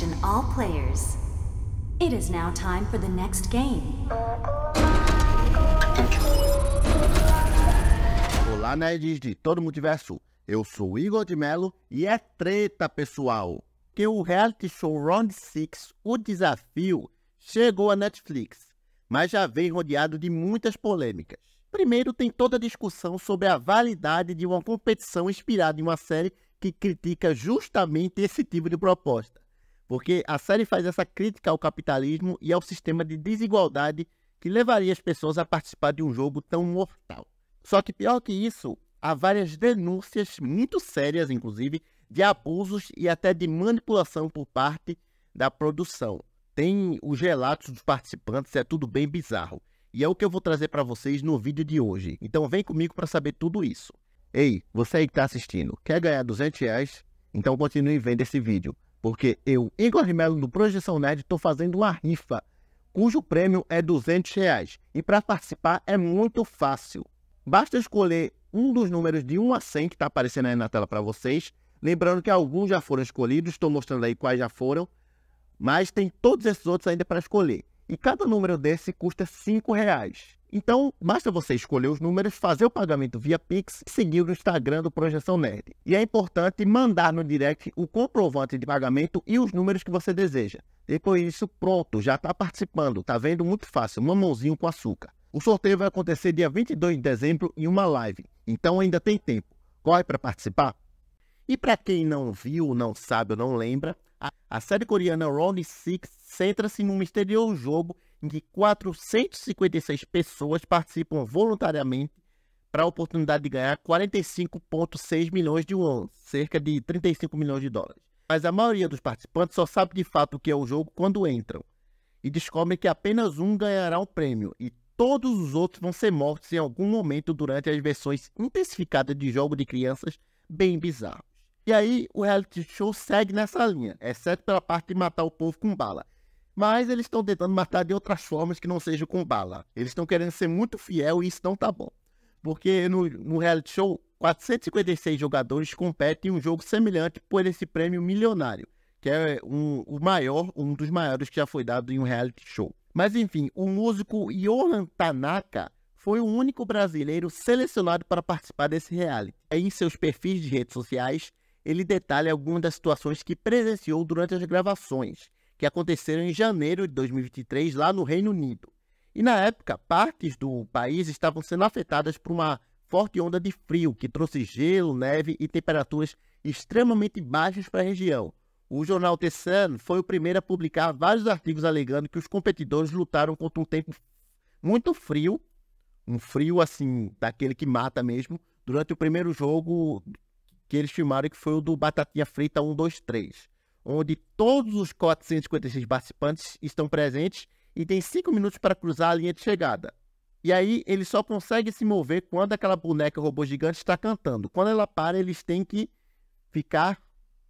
Attention all players. It is now time for the next game. Olá, nerds de todo o multiverso. Eu sou o Igor de Mello e é treta, pessoal. Que o reality show Round 6, O Desafio, chegou à Netflix, mas já vem rodeado de muitas polêmicas. Primeiro, tem toda a discussão sobre a validade de uma competição inspirada em uma série que critica justamente esse tipo de proposta. Porque a série faz essa crítica ao capitalismo e ao sistema de desigualdade que levaria as pessoas a participar de um jogo tão mortal. Só que pior que isso, há várias denúncias muito sérias, inclusive, de abusos e até de manipulação por parte da produção. Tem os relatos dos participantes, é tudo bem bizarro. E é o que eu vou trazer para vocês no vídeo de hoje. Então vem comigo para saber tudo isso. Ei, você aí que está assistindo, quer ganhar R$200? Então continue vendo esse vídeo. Porque eu, Igor de Mello, do Projeção Nerd, estou fazendo uma rifa, cujo prêmio é R$200. E para participar é muito fácil. Basta escolher um dos números de 1 a 100 que está aparecendo aí na tela para vocês. Lembrando que alguns já foram escolhidos, estou mostrando aí quais já foram. Mas tem todos esses outros ainda para escolher. E cada número desse custa R$5. Então, basta você escolher os números, fazer o pagamento via Pix e seguir no Instagram do Projeção Nerd. E é importante mandar no direct o comprovante de pagamento e os números que você deseja. Depois disso, pronto, já está participando. Tá vendo? Muito fácil, mamãozinho com açúcar. O sorteio vai acontecer dia 22 de dezembro em uma live. Então ainda tem tempo. Corre para participar. E para quem não viu, não sabe ou não lembra, a série coreana Round 6 centra-se num misterioso jogo em que 456 pessoas participam voluntariamente para a oportunidade de ganhar 45,6 milhões de won, cerca de 35 milhões de dólares. Mas a maioria dos participantes só sabe de fato o que é o jogo quando entram e descobrem que apenas um ganhará o prêmio e todos os outros vão ser mortos em algum momento durante as versões intensificadas de jogo de crianças bem bizarros. E aí o reality show segue nessa linha, exceto pela parte de matar o povo com bala. Mas eles estão tentando matar de outras formas que não sejam com bala. Eles estão querendo ser muito fiel e isso não tá bom. Porque no reality show, 456 jogadores competem em um jogo semelhante por esse prêmio milionário, que é um dos maiores que já foi dado em um reality show. Mas enfim, o músico Johan Tanaka foi o único brasileiro selecionado para participar desse reality. Aí, em seus perfis de redes sociais, ele detalha algumas das situações que presenciou durante as gravações, que aconteceram em janeiro de 2023, lá no Reino Unido. E na época, partes do país estavam sendo afetadas por uma forte onda de frio, que trouxe gelo, neve e temperaturas extremamente baixas para a região. O jornal The Sun foi o primeiro a publicar vários artigos alegando que os competidores lutaram contra um tempo muito frio, um frio assim, daquele que mata mesmo, durante o primeiro jogo que eles filmaram, que foi o do Batatinha Frita 1, 2, 3. Onde todos os 456 participantes estão presentes e tem 5 minutos para cruzar a linha de chegada. E aí eles só conseguem se mover quando aquela boneca robô gigante está cantando. Quando ela para, eles têm que ficar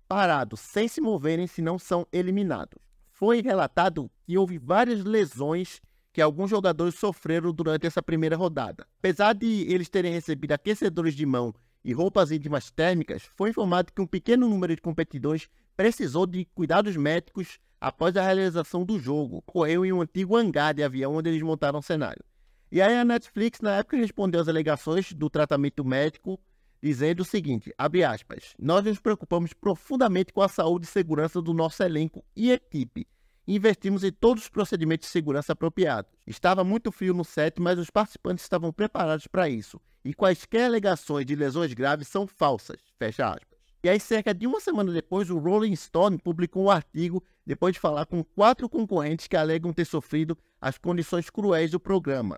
parados, sem se moverem, senão são eliminados. Foi relatado que houve várias lesões que alguns jogadores sofreram durante essa primeira rodada. Apesar de eles terem recebido aquecedores de mão e roupas íntimas térmicas, foi informado que um pequeno número de competidores precisou de cuidados médicos após a realização do jogo. Ocorreu em um antigo hangar de avião onde eles montaram o cenário. E aí a Netflix, na época, respondeu às alegações do tratamento médico, dizendo o seguinte, abre aspas, nós nos preocupamos profundamente com a saúde e segurança do nosso elenco e equipe. Investimos em todos os procedimentos de segurança apropriados. Estava muito frio no set, mas os participantes estavam preparados para isso. E quaisquer alegações de lesões graves são falsas, fecha aspas. E aí, cerca de uma semana depois, o Rolling Stone publicou um artigo depois de falar com 4 concorrentes que alegam ter sofrido as condições cruéis do programa.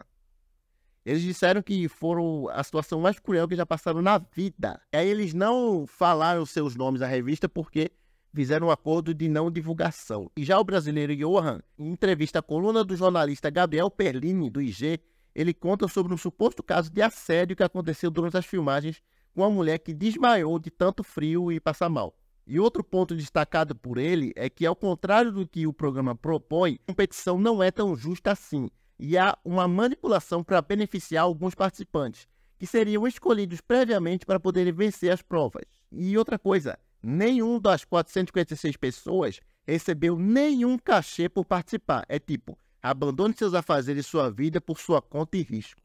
Eles disseram que foram a situação mais cruel que já passaram na vida. E aí eles não falaram seus nomes à revista porque fizeram um acordo de não divulgação. E já o brasileiro Johan, em entrevista à coluna do jornalista Gabriel Perlini, do IG, ele conta sobre um suposto caso de assédio que aconteceu durante as filmagens com uma mulher que desmaiou de tanto frio e passar mal. E outro ponto destacado por ele é que, ao contrário do que o programa propõe, a competição não é tão justa assim, e há uma manipulação para beneficiar alguns participantes, que seriam escolhidos previamente para poderem vencer as provas. E outra coisa, nenhum das 456 pessoas recebeu nenhum cachê por participar. É tipo, abandone seus afazeres e sua vida por sua conta e risco.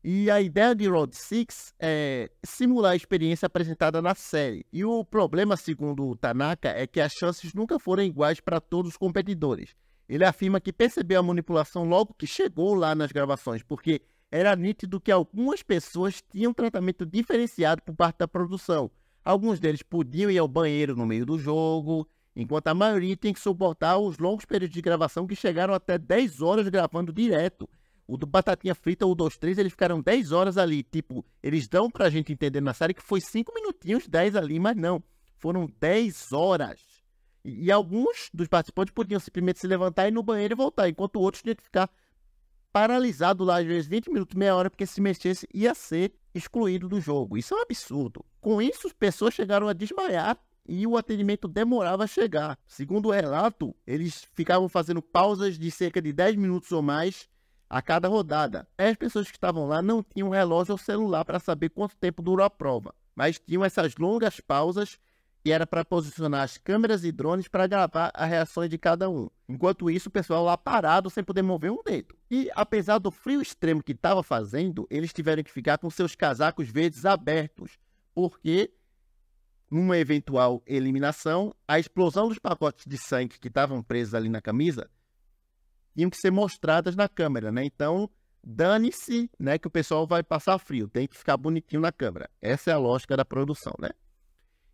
E a ideia de Round 6 é simular a experiência apresentada na série. E o problema, segundo o Tanaka, é que as chances nunca foram iguais para todos os competidores. Ele afirma que percebeu a manipulação logo que chegou lá nas gravações, porque era nítido que algumas pessoas tinham tratamento diferenciado por parte da produção. Alguns deles podiam ir ao banheiro no meio do jogo, enquanto a maioria tem que suportar os longos períodos de gravação que chegaram até 10 horas gravando direto. O do Batatinha Frita, o 2-3, eles ficaram 10 horas ali. Tipo, eles dão pra gente entender na série que foi 5 minutinhos, 10 ali, mas não. Foram 10 horas. E alguns dos participantes podiam simplesmente se levantar e ir no banheiro e voltar, enquanto outros tinham que ficar paralisado lá, às vezes 20 minutos, meia hora, porque se mexesse ia ser excluído do jogo. Isso é um absurdo. Com isso, as pessoas chegaram a desmaiar e o atendimento demorava a chegar. Segundo o relato, eles ficavam fazendo pausas de cerca de 10 minutos ou mais a cada rodada. As pessoas que estavam lá não tinham relógio ou celular para saber quanto tempo durou a prova, mas tinham essas longas pausas e era para posicionar as câmeras e drones para gravar as reações de cada um. Enquanto isso, o pessoal lá parado sem poder mover um dedo. E apesar do frio extremo que estava fazendo, eles tiveram que ficar com seus casacos verdes abertos, porque numa eventual eliminação, a explosão dos pacotes de sangue que estavam presos ali na camisa tinham que ser mostradas na câmera, né? Então, dane-se, né, que o pessoal vai passar frio, tem que ficar bonitinho na câmera. Essa é a lógica da produção, né?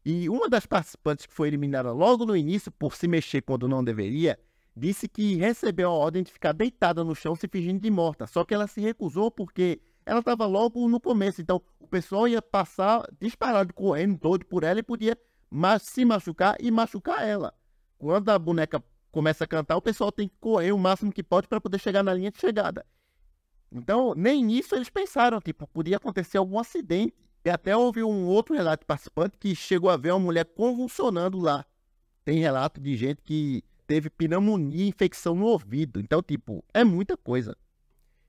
E uma das participantes que foi eliminada logo no início por se mexer quando não deveria, disse que recebeu a ordem de ficar deitada no chão se fingindo de morta. Só que ela se recusou porque ela estava logo no começo. Então o pessoal ia passar disparado, correndo, doido por ela e podia se machucar e machucar ela. Quando a boneca começa a cantar, o pessoal tem que correr o máximo que pode para poder chegar na linha de chegada. Então nem nisso eles pensaram, tipo, podia acontecer algum acidente. E até houve um outro relato de participante que chegou a ver uma mulher convulsionando lá. Tem relato de gente que teve pneumonia e infecção no ouvido. Então, tipo, é muita coisa.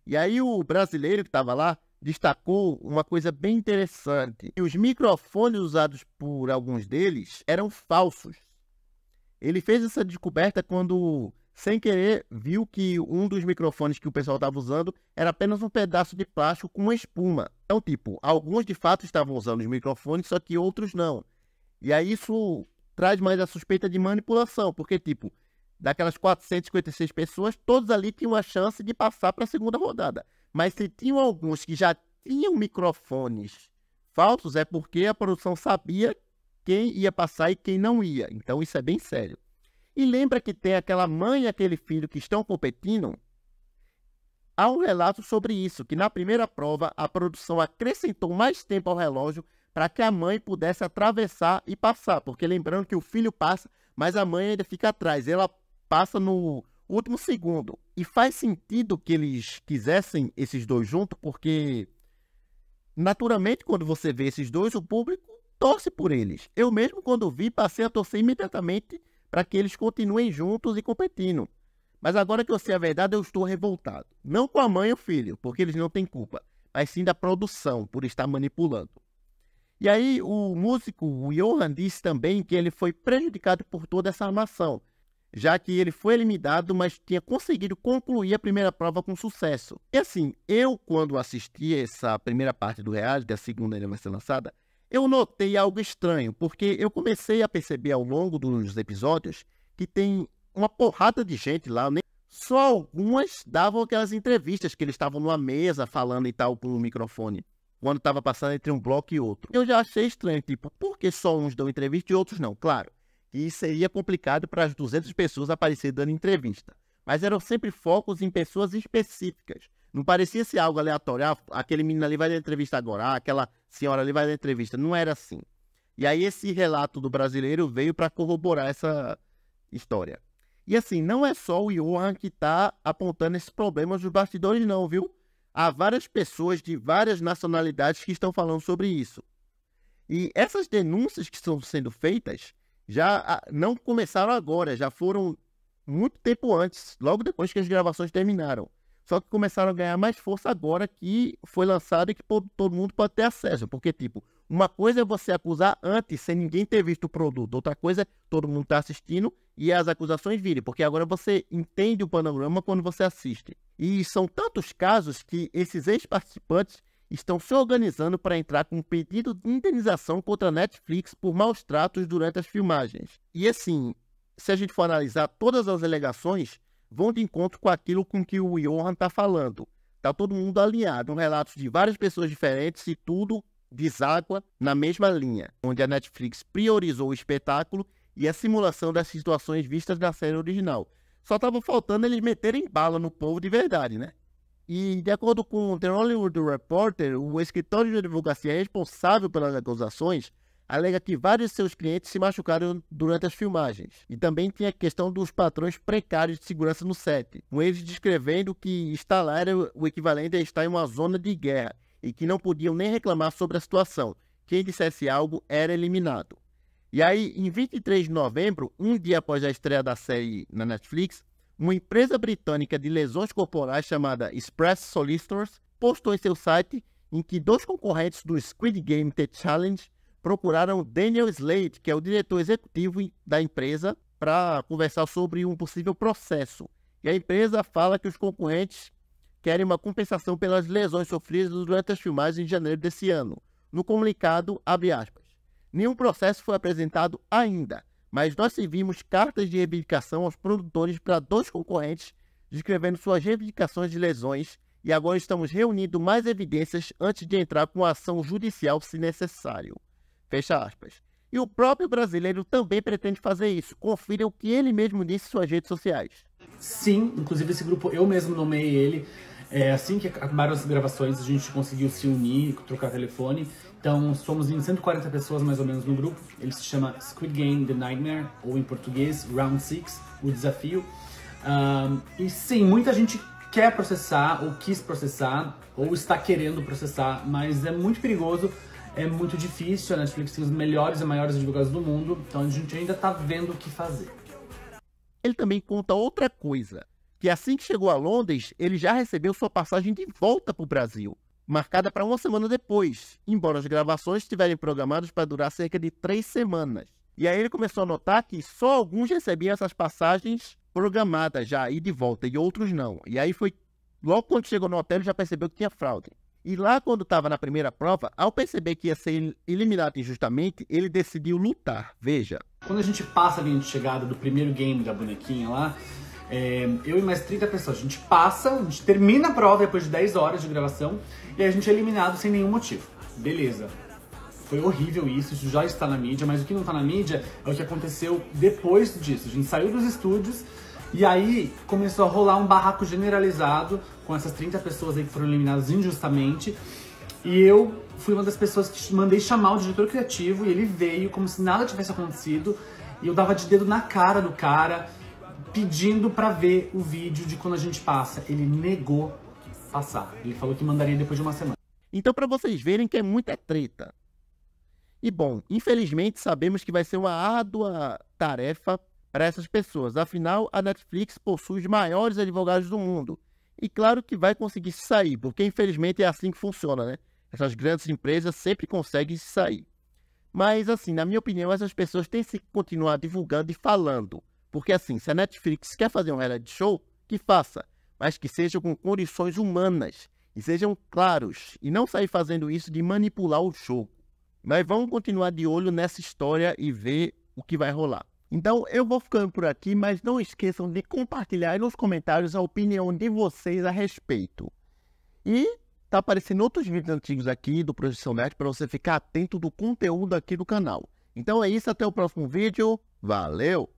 E aí o brasileiro que estava lá destacou uma coisa bem interessante. Os microfones usados por alguns deles eram falsos. Ele fez essa descoberta quando, sem querer, viu que um dos microfones que o pessoal estava usando era apenas um pedaço de plástico com uma espuma. Então, tipo, alguns de fato estavam usando os microfones, só que outros não. E aí isso traz mais a suspeita de manipulação, porque, tipo, daquelas 456 pessoas, todos ali tinham a chance de passar para a segunda rodada. Mas se tinham alguns que já tinham microfones falsos, é porque a produção sabia quem ia passar e quem não ia. Então isso é bem sério. E lembra que tem aquela mãe e aquele filho que estão competindo? Há um relato sobre isso, que na primeira prova a produção acrescentou mais tempo ao relógio para que a mãe pudesse atravessar e passar. Porque lembrando que o filho passa, mas a mãe ainda fica atrás. Ela passa no último segundo. E faz sentido que eles quisessem esses dois juntos, porque naturalmente quando você vê esses dois, o público torce por eles. Eu mesmo quando vi, passei a torcer imediatamente para que eles continuem juntos e competindo. Mas agora que eu sei a verdade, eu estou revoltado. Não com a mãe e o filho, porque eles não têm culpa, mas sim da produção, por estar manipulando. E aí o músico, o Johan, disse também que ele foi prejudicado por toda essa armação, já que ele foi eliminado, mas tinha conseguido concluir a primeira prova com sucesso. E assim, eu quando assisti essa primeira parte do reality, a segunda ainda vai ser lançada, eu notei algo estranho, porque eu comecei a perceber ao longo dos episódios que tem uma porrada de gente lá, né? Só algumas davam aquelas entrevistas que eles estavam numa mesa falando e tal com o microfone, quando estava passando entre um bloco e outro. Eu já achei estranho, tipo, por que só uns dão entrevista e outros não? Claro, que seria complicado para as 200 pessoas aparecerem dando entrevista, mas eram sempre focos em pessoas específicas. Não parecia ser algo aleatório, aquele menino ali vai dar entrevista agora, aquela senhora ali vai dar entrevista. Não era assim. E aí esse relato do brasileiro veio para corroborar essa história. E assim, não é só o Johan que está apontando esses problemas dos bastidores não, viu? Há várias pessoas de várias nacionalidades que estão falando sobre isso. E essas denúncias que estão sendo feitas já não começaram agora, já foram muito tempo antes, logo depois que as gravações terminaram. Só que começaram a ganhar mais força agora que foi lançado e que todo mundo pode ter acesso. Porque, tipo, Uma coisa é você acusar antes, sem ninguém ter visto o produto. Outra coisa é todo mundo estar assistindo e as acusações virem, porque agora você entende o panorama quando você assiste. E são tantos casos que esses ex-participantes estão se organizando para entrar com um pedido de indenização contra a Netflix por maus tratos durante as filmagens. E assim, se a gente for analisar, todas as alegações vão de encontro com aquilo com que o Johan está falando. Está todo mundo alinhado, relatos de várias pessoas diferentes e tudo deságua na mesma linha, onde a Netflix priorizou o espetáculo e a simulação das situações vistas na série original. Só estava faltando eles meterem bala no povo de verdade, né? E, de acordo com o The Hollywood Reporter, o escritório de advocacia responsável pelas acusações alega que vários de seus clientes se machucaram durante as filmagens. E também tinha a questão dos patrões precários de segurança no set, com eles descrevendo que estar lá era o equivalente a estar em uma zona de guerra e que não podiam nem reclamar sobre a situação. Quem dissesse algo era eliminado. E aí, em 23 de novembro, um dia após a estreia da série na Netflix, uma empresa britânica de lesões corporais chamada Express Solicitors postou em seu site em que 2 concorrentes do Squid Game The Challenge procuraram Daniel Slade, que é o diretor executivo da empresa, para conversar sobre um possível processo. E a empresa fala que os concorrentes querem uma compensação pelas lesões sofridas durante as filmagens de janeiro desse ano. No comunicado, abre aspas, nenhum processo foi apresentado ainda, mas nós servimos cartas de reivindicação aos produtores para 2 concorrentes, descrevendo suas reivindicações de lesões, e agora estamos reunindo mais evidências antes de entrar com a ação judicial se necessário. Fecha aspas. E o próprio brasileiro também pretende fazer isso. Confira o que ele mesmo disse em suas redes sociais. Sim, inclusive esse grupo eu mesmo nomeei ele. Assim que acabaram as gravações, a gente conseguiu se unir, trocar telefone. Então, somos em 140 pessoas mais ou menos no grupo. Ele se chama Squid Game The Nightmare, ou em português, Round 6, o desafio. E sim, muita gente quer processar, ou quis processar, ou está querendo processar, mas é muito perigoso, é muito difícil. A Netflix tem os melhores e maiores advogados do mundo, então a gente ainda está vendo o que fazer. Ele também conta outra coisa, que assim que chegou a Londres, ele já recebeu sua passagem de volta para o Brasil, marcada para uma semana depois, embora as gravações estiverem programadas para durar cerca de 3 semanas. E aí ele começou a notar que só alguns recebiam essas passagens programadas já, ir de volta, e outros não. E aí foi, logo quando chegou no hotel, ele já percebeu que tinha fraude. E lá quando estava na primeira prova, ao perceber que ia ser eliminado injustamente, ele decidiu lutar, veja. Quando a gente passa a linha de chegada do primeiro game da bonequinha lá, eu e mais 30 pessoas, a gente passa, a gente termina a prova depois de 10 horas de gravação e a gente é eliminado sem nenhum motivo. Beleza. Foi horrível isso já está na mídia, mas o que não está na mídia é o que aconteceu depois disso. A gente saiu dos estúdios e aí começou a rolar um barraco generalizado com essas 30 pessoas aí que foram eliminadas injustamente. E eu fui uma das pessoas que mandei chamar o diretor criativo e ele veio como se nada tivesse acontecido. E eu dava de dedo na cara do cara, pedindo pra ver o vídeo de quando a gente passa. Ele negou passar. Ele falou que mandaria depois de uma semana. Então, para vocês verem que é muita treta. E bom, infelizmente sabemos que vai ser uma árdua tarefa para essas pessoas. Afinal, a Netflix possui os maiores advogados do mundo. E claro que vai conseguir se sair, porque infelizmente é assim que funciona, né? Essas grandes empresas sempre conseguem se sair. Mas assim, na minha opinião, essas pessoas têm que continuar divulgando e falando. Porque assim, se a Netflix quer fazer um reality show, que faça. Mas que seja com condições humanas. E sejam claros. E não sair fazendo isso de manipular o jogo. Mas vamos continuar de olho nessa história e ver o que vai rolar. Então eu vou ficando por aqui, mas não esqueçam de compartilhar nos comentários a opinião de vocês a respeito. E tá aparecendo outros vídeos antigos aqui do Projeção Nerd para você ficar atento do conteúdo aqui do canal. Então é isso, até o próximo vídeo. Valeu!